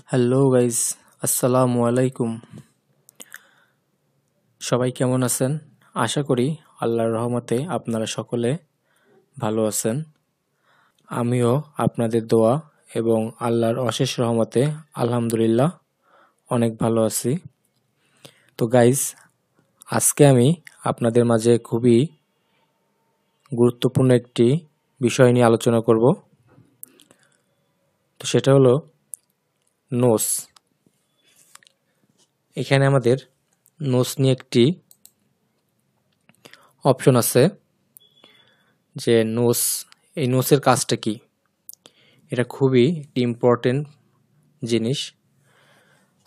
Hello guys, আসসালামু আলাইকুম। সবাই কেমন আছেন? আশা করি আল্লাহর রহমতে আপনারা সকলে ভালো আছেন। আমিও আপনাদের দোয়া এবং আল্লাহর অশেষ রহমতে আলহামদুলিল্লাহ অনেক ভালো আছি। তো গাইস, আজকে আমি আপনাদের মাঝে খুবই গুরুত্বপূর্ণ একটি বিষয় নিয়ে আলোচনা করব। তো সেটা হলো নোস। এখানে আমাদের নোস নিয়ে একটি অপশন আছে যে এই নোসের কাজটা কি। এটা খুবই ইম্পর্টেন্ট জিনিস।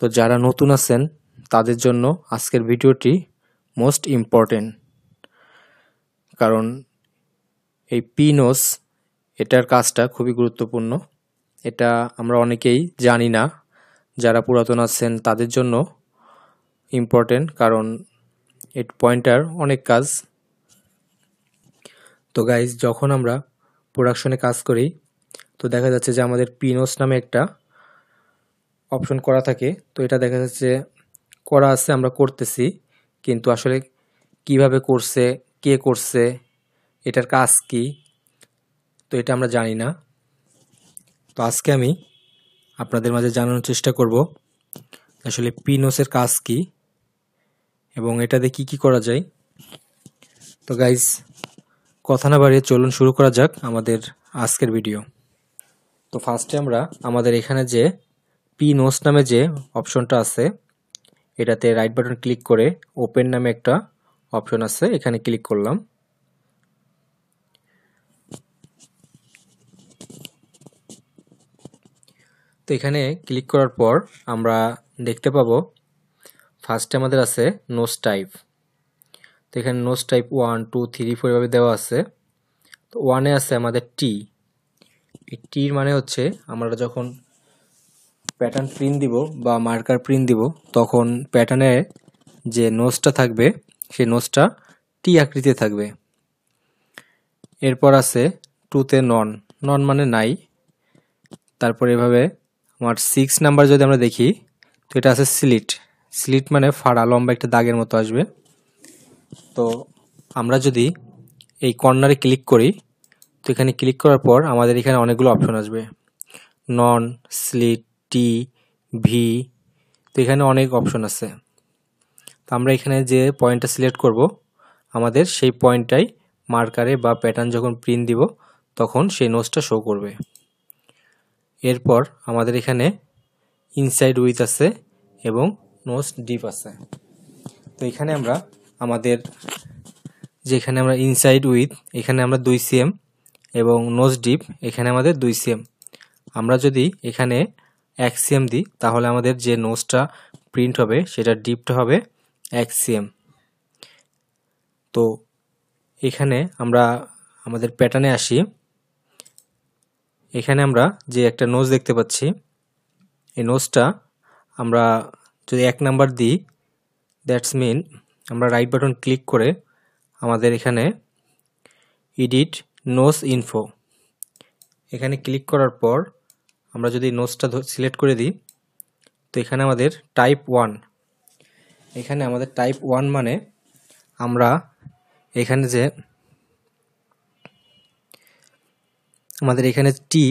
তো যারা নতুন আছেন তাদের জন্য আজকের ভিডিওটি মোস্ট ইম্পর্টেন্ট, কারণ এই পি নোস এটার কাজটা খুবই গুরুত্বপূর্ণ। এটা আমরা অনেকেই জানি না, যারা পুরাতন আছেন তাদের জন্য ইম্পর্টেন্ট, কারণ এই পয়েন্টার অনেক কাজ। তো গাইজ, যখন আমরা প্রোডাকশনে কাজ করি তো দেখা যাচ্ছে যে আমাদের পিনোস নামে একটা অপশন করা থাকে। তো এটা দেখা যাচ্ছে করা আছে, আমরা করতেছি, কিন্তু আসলে কিভাবে করছে, কে করছে, এটার কাজ কি, তো এটা আমরা জানি না। তো আজকে আমি আপনাদের মাঝে জানানোর চেষ্টা করব আসলে পিনোসের কাজ কি এবং এটাতে কি কি করা যায়। তো গাইজ, কথা না বাড়িয়ে চলুন শুরু করা যাক আমাদের আজকের ভিডিও। তো ফার্স্টে আমরা আমাদের এখানে যে পিনোস নামে যে অপশনটা আছে এটাতে রাইট বাটন ক্লিক করে ওপেন নামে একটা অপশন আছে, এখানে ক্লিক করলাম। তো এখানে ক্লিক করার পর আমরা দেখতে পাবো ফার্স্টে আমাদের আছে নোস টাইপ। তো এখানে নোস টাইপ 1 2 3 4 এভাবে দেওয়া আছে। তো 1-এ আছে আমাদের টি। এই টির মানে হচ্ছে আমরা যখন প্যাটার্ন প্রিন্ট দিব বা মার্কার প্রিন্ট দিব তখন প্যাটার্নের যে নোসটা থাকবে সেই নোসটা টি আকৃতিতে থাকবে। এরপর আছে 2-তে নন। নন মানে নাই। তারপর এভাবে আমার 6 নাম্বার যদি আমরা দেখি তো এটা আছে স্লিট। স্লিট মানে ফাড়া, লম্বা একটা দাগের মতো আসবে। তো আমরা যদি এই কর্নারে ক্লিক করি তো এখানে ক্লিক করার পর আমাদের এখানে অনেকগুলো অপশন আসবে, নন, স্লিট, টি, ভি। তো এখানে অনেক অপশন আছে। তো আমরা এখানে যে পয়েন্টটা সিলেক্ট করব আমাদের সেই পয়েন্টটাই মার্কারে বা প্যাটার্ন যখন প্রিন্ট দিব তখন সেই নোসটা শো করবে। এরপর আমাদের এখানে ইনসাইড উইথ আছে এবং নোস ডিপ আছে। তো এখানে আমরা আমাদের যেখানে আমরা ইনসাইড উইথ এখানে আমরা 2 cm এবং নোজ ডিপ এখানে আমাদের 2 cm। আমরা যদি এখানে 1 cm দিই তাহলে আমাদের যে নোজটা প্রিন্ট হবে সেটা ডিপটা হবে 1 cm। তো এখানে আমরা আমাদের প্যাটার্নে আসি। এখানে আমরা যে একটা নোজ দেখতে পাচ্ছি এই নোজটা আমরা যদি 1 নাম্বার দিই দ্যাটস মিন আমরা রাইট বাটন ক্লিক করে আমাদের এখানে এডিট নোজ ইনফো এখানে ক্লিক করার পর আমরা যদি নোজটা সিলেক্ট করে দিই তো এখানে আমাদের টাইপ 1, এখানে আমাদের টাইপ 1 মানে আমরা এখানে যে আমাদের এখানে টি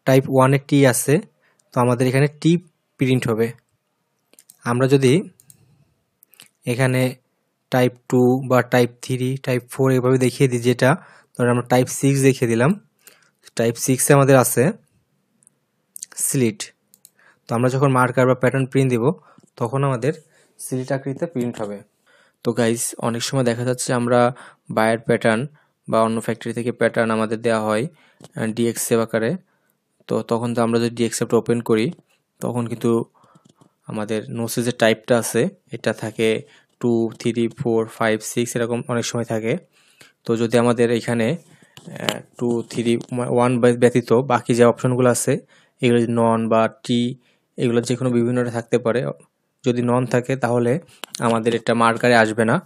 টাইপ 1-এ টি আছে, তো আমাদের এখানে টি প্রিন্ট হবে। আমরা যদি এখানে টাইপ 2 বা টাইপ 3 টাইপ 4 এভাবে দেখিয়ে দিই, যেটা ধরুন আমরা টাইপ 6 দেখিয়ে দিলাম, টাইপ 6-এ আমাদের আছে স্লিট। তো আমরা যখন মার্কার বা প্যাটার্ন প্রিন্ট দিব তখন আমাদের স্লিট আকৃতিতে প্রিন্ট হবে। তো গাইস, অনেক সময় দেখা যাচ্ছে আমরা বায়ার প্যাটার্ন বা অন্য ফ্যাক্টরি থেকে প্যাটার্ন আমাদের দেওয়া হয় ডিএক্সএফ আকারে। তো তখন তো আমরা যদি ডিএক্সএফটা ওপেন করি তখন কিন্তু আমাদের নোসের যে টাইপটা আছে এটা থাকে 2 3 4 5 6 এরকম অনেক সময় থাকে। তো যদি আমাদের এখানে 2 3 1 ব্যতীত বাকি যে অপশনগুলো আছে এগুলো যদি নন বা টি এগুলো যে কোনো বিভিন্নটা থাকতে পারে। যদি নন থাকে তাহলে আমাদের এটা মার্কারে আসবে না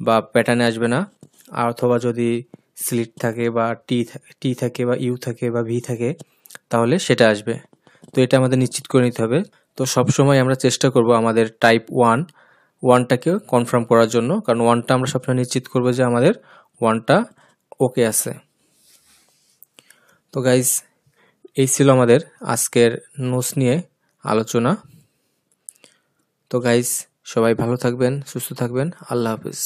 বা প্যাটার্নে আসবে না, আর অথবা যদি স্লিট থাকে বা টি থাকে বা ইউ থাকে বা ভি থাকে তাহলে সেটা আসবে। তো এটা আমাদের নিশ্চিত করে নিতে হবে। তো সবসময় আমরা চেষ্টা করব আমাদের টাইপ 1টাকে কনফার্ম করার জন্য, কারণ 1টা আমরা সবসময় নিশ্চিত করব যে আমাদের 1টা ওকে আছে। তো গাইজ, এই ছিল আমাদের আজকের নোটস নিয়ে আলোচনা। তো গাইজ, সবাই ভালো থাকবেন, সুস্থ থাকবেন। আল্লাহ হাফিজ।